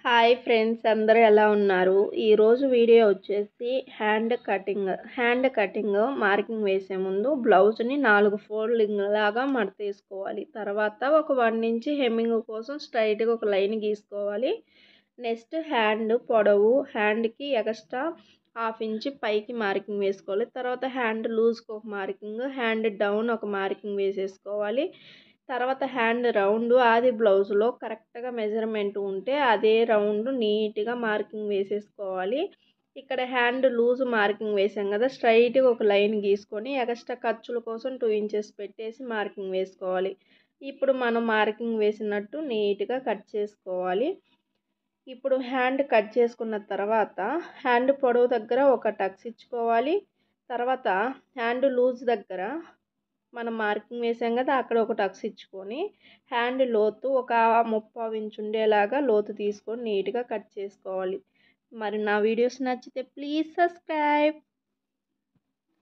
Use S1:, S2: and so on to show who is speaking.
S1: Hi friends, అందరూ ఎలా ఉన్నారు? ఈరోజు వీడియో వచ్చేసి హ్యాండ్ కటింగ్ మార్కింగ్ వేసే ముందు బ్లౌజ్ని 4 ఫోల్డింగ్ లాగా మడతేసుకోవాలి. తర్వాత ఒక 1 ఇంచ్ హెమ్మింగ్ కోసం స్ట్రైట్గా ఒక లైన్ గీసుకోవాలి. నెక్స్ట్ హ్యాండ్ పొడవు, హ్యాండ్కి ఎక్స్ట్రా 1/2 ఇంచ్ పైకి మార్కింగ్ వేసుకోవాలి. తర్వాత హ్యాండ్ లూజ్కి ఒక మార్కింగ్, హ్యాండ్ డౌన్ ఒక మార్కింగ్ వేసేసుకోవాలి. తర్వాత హ్యాండ్ రౌండ్ అది బ్లౌజ్లో కరెక్ట్గా మెజర్మెంట్ ఉంటే అదే రౌండ్ నీట్గా మార్కింగ్ వేసేసుకోవాలి. ఇక్కడ హ్యాండ్ లూజ్ మార్కింగ్ వేసాం కదా, స్ట్రైట్గా ఒక లైన్ గీసుకొని ఎక్స్ట్రా ఖర్చుల కోసం 2 ఇంచెస్ పెట్టేసి మార్కింగ్ వేసుకోవాలి. ఇప్పుడు మనం మార్కింగ్ వేసినట్టు నీట్గా కట్ చేసుకోవాలి. ఇప్పుడు హ్యాండ్ కట్ చేసుకున్న తర్వాత హ్యాండ్ పొడవు దగ్గర ఒక టక్స్ ఇచ్చుకోవాలి. తర్వాత హ్యాండ్ లూజ్ దగ్గర మనం మార్కింగ్ వేసాం కదా, అక్కడ ఒక టక్స్ ఇచ్చుకొని హ్యాండ్ లోతు ఒక 3/4 ఇంచ్ ఉండేలాగా లోతు తీసుకొని నీట్గా కట్ చేసుకోవాలి. మరి నా వీడియోస్ నచ్చితే ప్లీజ్ సబ్స్క్రైబ్.